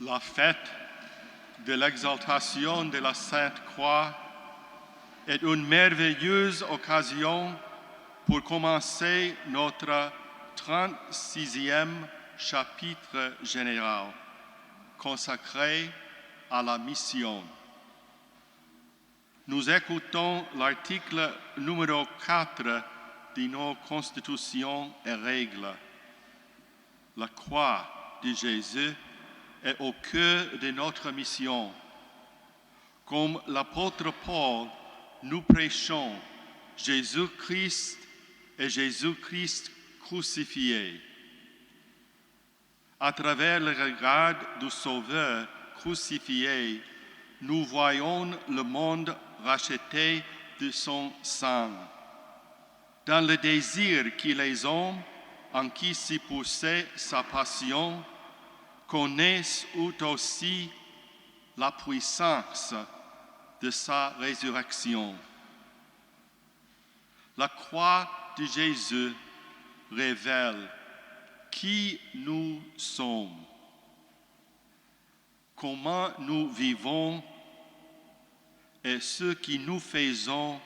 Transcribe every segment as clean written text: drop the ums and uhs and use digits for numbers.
La fête de l'exaltation de la Sainte Croix est une merveilleuse occasion pour commencer notre 36e chapitre général consacré à la mission. Nous écoutons l'article numéro 4 de nos constitutions et règles. La croix de Jésus est au cœur de notre mission. Comme l'apôtre Paul, nous prêchons Jésus-Christ et Jésus-Christ crucifié. À travers le regard du Sauveur crucifié, nous voyons le monde racheté de son sang. Dans le désir que les hommes, en qui s'y poussait sa passion, connaissent aussi la puissance de sa résurrection. La croix de Jésus révèle qui nous sommes, comment nous vivons et ce que nous faisons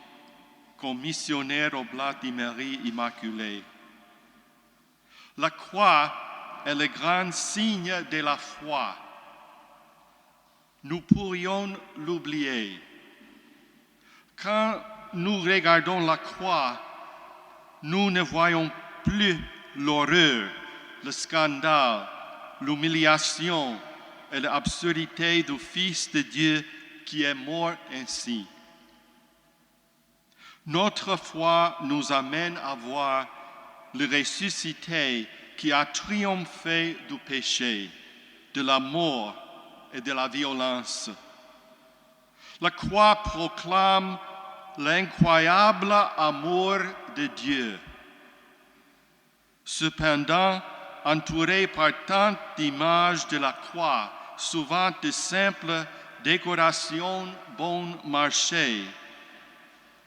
comme missionnaires Oblat de Marie Immaculée. La croix est le grand signe de la foi. Nous pourrions l'oublier. Quand nous regardons la croix, nous ne voyons plus l'horreur, le scandale, l'humiliation et l'absurdité du Fils de Dieu qui est mort ainsi. Notre foi nous amène à voir le ressuscité qui a triomphé du péché, de la mort et de la violence. La croix proclame l'incroyable amour de Dieu. Cependant, entouré par tant d'images de la croix, souvent de simples décorations bon marché,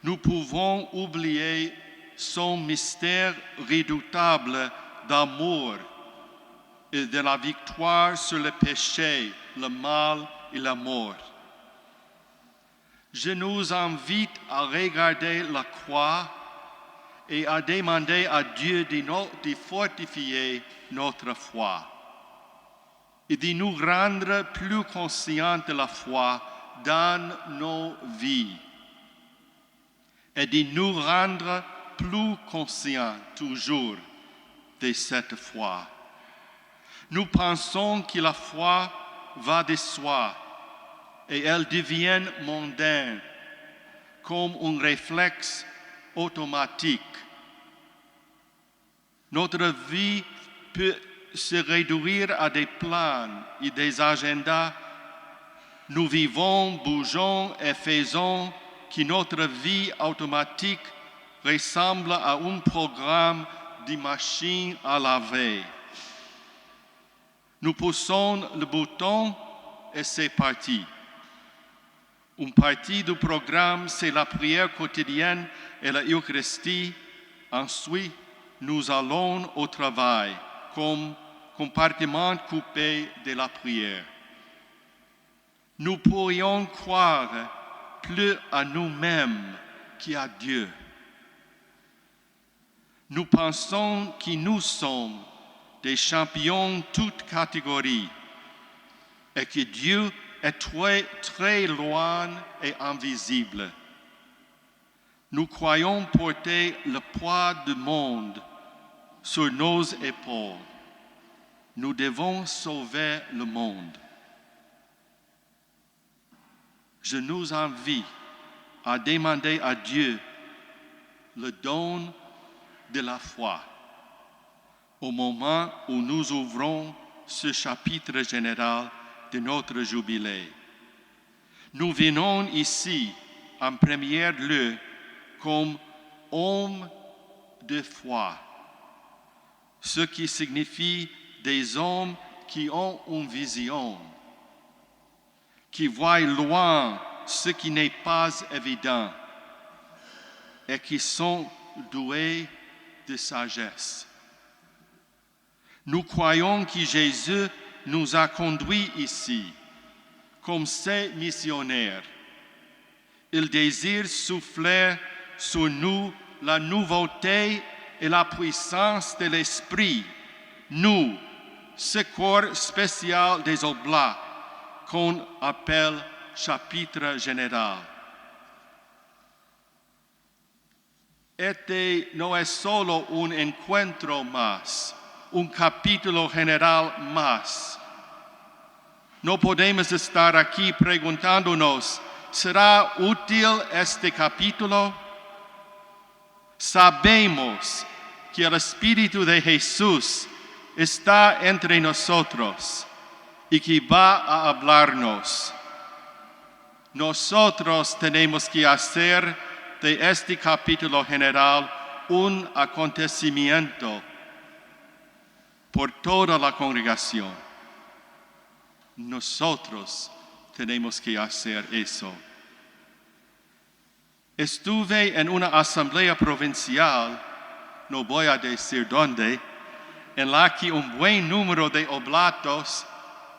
nous pouvons oublier son mystère redoutable d'amour et de la victoire sur le péché, le mal et la mort. Je nous invite à regarder la croix et à demander à Dieu de fortifier notre foi et de nous rendre plus conscients de la foi dans nos vies et de nous rendre plus conscients toujours de cette foi. Nous pensons que la foi va de soi et elle devient mondaine comme un réflexe automatique. Notre vie peut se réduire à des plans et des agendas. Nous vivons, bougeons et faisons que notre vie automatique ressemble à un programme de machine à laver. Nous poussons le bouton et c'est parti. Une partie du programme, c'est la prière quotidienne et la Eucharistie. Ensuite, nous allons au travail comme compartiment coupé de la prière. Nous pourrions croire plus à nous-mêmes qu'à Dieu. Nous pensons que nous sommes des champions toutes catégories et que Dieu est très, très loin et invisible. Nous croyons porter le poids du monde sur nos épaules. Nous devons sauver le monde. Je nous invite à demander à Dieu le don de la foi au moment où nous ouvrons ce chapitre général de notre jubilé. Nous venons ici en premier lieu comme hommes de foi, ce qui signifie des hommes qui ont une vision, qui voient loin ce qui n'est pas évident et qui sont doués de sagesse. Nous croyons que Jésus nous a conduits ici comme ses missionnaires. Il désire souffler sur nous la nouveauté et la puissance de l'Esprit, nous, ce corps spécial des Oblats, qu'on appelle chapitre général. Este no es solo un encuentro más, un capítulo general más. No podemos estar aquí preguntándonos, ¿será útil este capítulo? Sabemos que el Espíritu de Jesús está entre nosotros y que va a hablarnos. Nosotros tenemos que hacer de este capítulo general un acontecimiento por toda la congregación. Nosotros tenemos que hacer eso. Estuve en una asamblea provincial, no voy a decir dónde, en la que un buen número de oblatos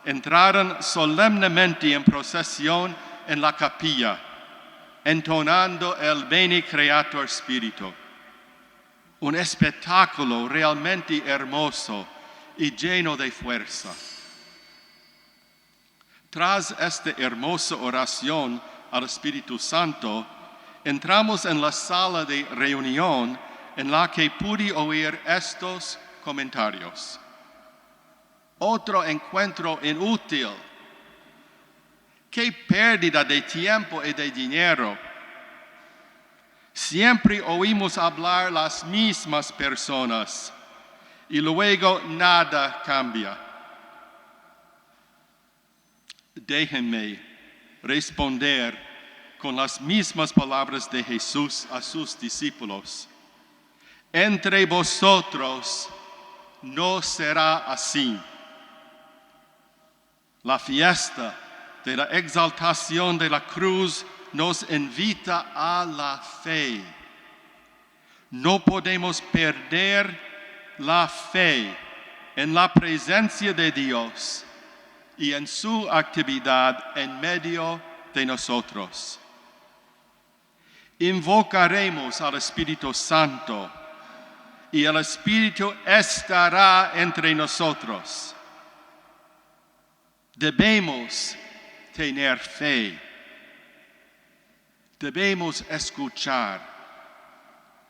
entraron solemnemente en procesión en la capilla, entonando el Bene Creator Spiritu. Un espectáculo realmente hermoso y lleno de fuerza. Tras esta hermosa oración al Espíritu Santo, entramos en la sala de reunión en la que pude oír estos comentarios. Otro encuentro inútil. ¡Qué pérdida de tiempo y de dinero! Siempre oímos hablar las mismas personas y luego nada cambia. Déjenme responder con las mismas palabras de Jesús a sus discípulos. Entre vosotros no será así. La fiesta de la exaltación de la cruz nos invita a la fe. No podemos perder la fe en la presencia de Dios y en su actividad en medio de nosotros. Invocaremos al Espíritu Santo y el Espíritu estará entre nosotros. Debemos tener fe. Debemos escuchar,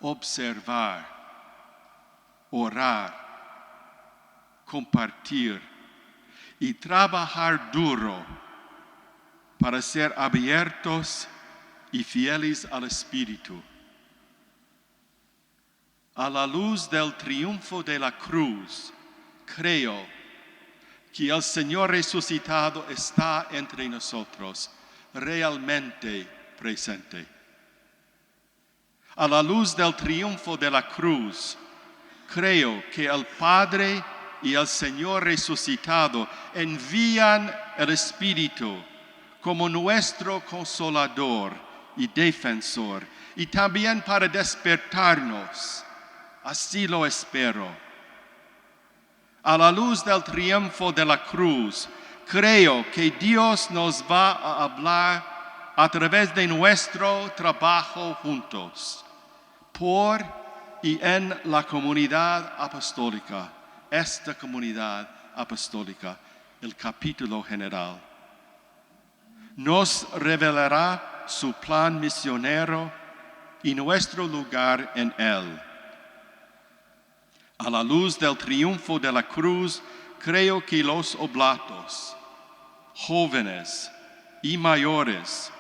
observar, orar, compartir y trabajar duro para ser abiertos y fieles al Espíritu. A la luz del triunfo de la cruz, creo que el Señor resucitado está entre nosotros, realmente presente. A la luz del triunfo de la cruz, creo que el Padre y el Señor resucitado envían el Espíritu como nuestro consolador y defensor, y también para despertarnos. Así lo espero. A la luz del triunfo de la cruz, creo que Dios nos va a hablar a través de nuestro trabajo juntos, por y en la comunidad apostólica, esta comunidad apostólica, el capítulo general. Nos revelará su plan misionero y nuestro lugar en él. A la luz del triunfo de la cruz, creo que los oblatos, jóvenes y mayores,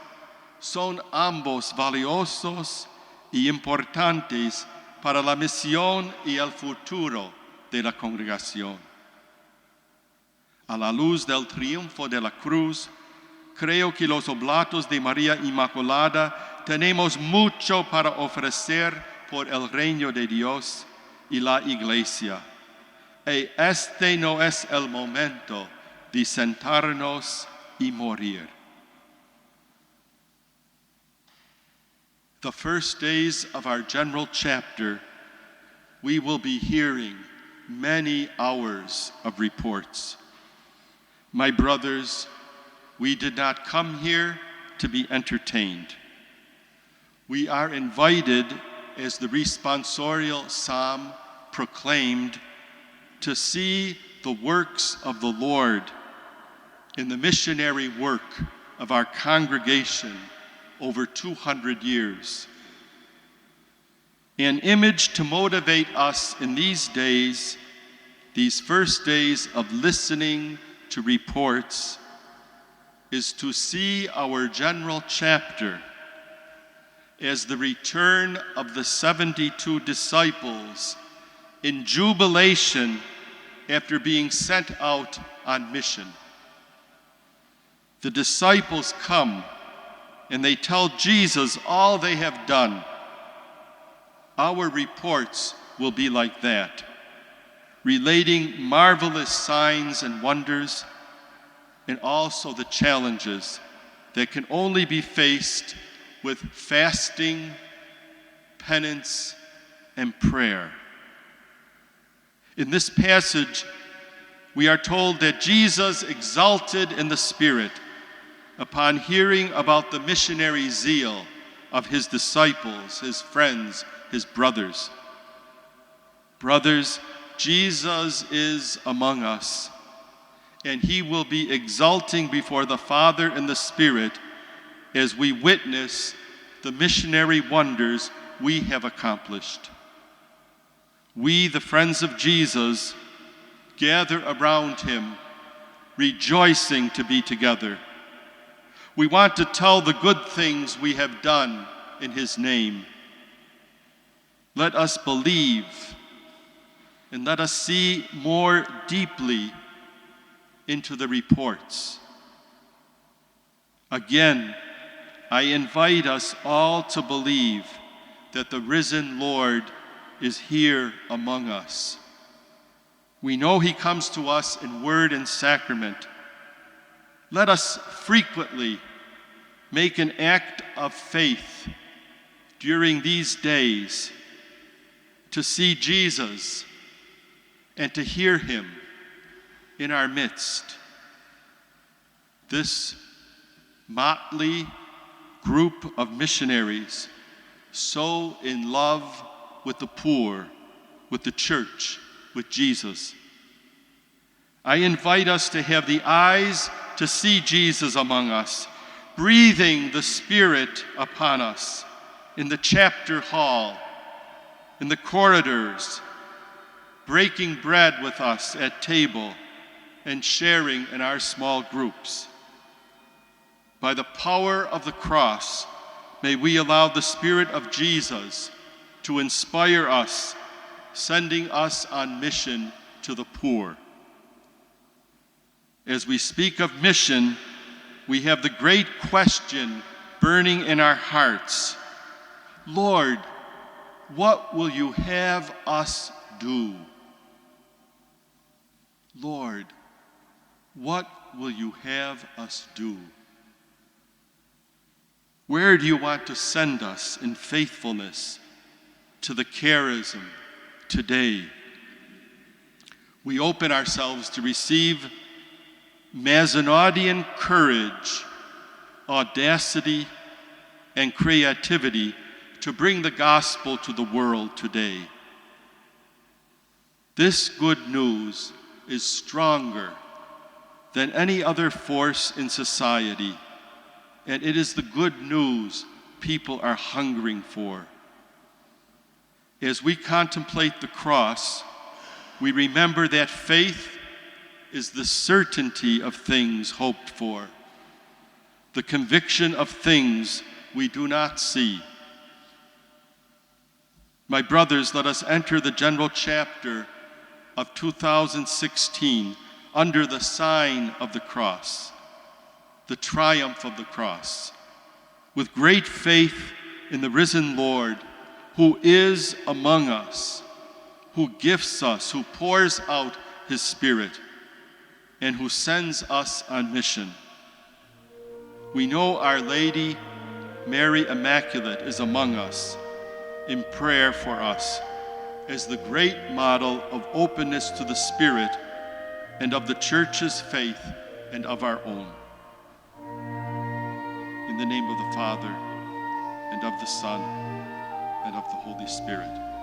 son ambos valiosos y importantes para la misión y el futuro de la congregación. A la luz del triunfo de la cruz, creo que los oblatos de María Inmaculada tenemos mucho para ofrecer por el reino de Dios y la Iglesia. Y este no es el momento de sentarnos y morir. The first days of our General Chapter, we will be hearing many hours of reports. My brothers, we did not come here to be entertained. We are invited, as the responsorial psalm proclaimed, to see the works of the Lord in the missionary work of our congregation over 200 years. An image to motivate us in these days, these first days of listening to reports, is to see our General Chapter as the return of the 72 disciples in jubilation after being sent out on mission. The disciples come and they tell Jesus all they have done. Our reports will be like that, relating marvelous signs and wonders, and also the challenges that can only be faced with fasting, penance, and prayer. In this passage, we are told that Jesus exulted in the Spirit upon hearing about the missionary zeal of his disciples, his friends, his brothers. Brothers, Jesus is among us, and he will be exulting before the Father and the Spirit as we witness the missionary wonders we have accomplished. We, the friends of Jesus, gather around him, rejoicing to be together. We want to tell the good things we have done in his name. Let us believe, and let us see more deeply into the reports. Again, I invite us all to believe that the risen Lord is here among us. We know he comes to us in word and sacrament. Let us frequently make an act of faith during these days to see Jesus and to hear him in our midst. This motley group of missionaries, so in love with the poor, with the church, with Jesus. I invite us to have the eyes to see Jesus among us, breathing the Spirit upon us in the chapter hall, in the corridors, breaking bread with us at table, and sharing in our small groups. By the power of the cross, may we allow the Spirit of Jesus to inspire us, sending us on mission to the poor. As we speak of mission, we have the great question burning in our hearts. Lord, what will you have us do? Lord, what will you have us do? Where do you want to send us in faithfulness to the charism today? We open ourselves to receive Mazanodian courage, audacity, and creativity to bring the gospel to the world today. This good news is stronger than any other force in society, and it is the good news people are hungering for. As we contemplate the cross, we remember that faith is the certainty of things hoped for, the conviction of things we do not see. My brothers, let us enter the General Chapter of 2016 under the sign of the cross, the triumph of the cross, with great faith in the risen Lord, who is among us, who gifts us, who pours out his Spirit, and who sends us on mission. We know Our Lady, Mary Immaculate, is among us in prayer for us as the great model of openness to the Spirit and of the Church's faith and of our own. In the name of the Father, and of the Son, and of the Holy Spirit.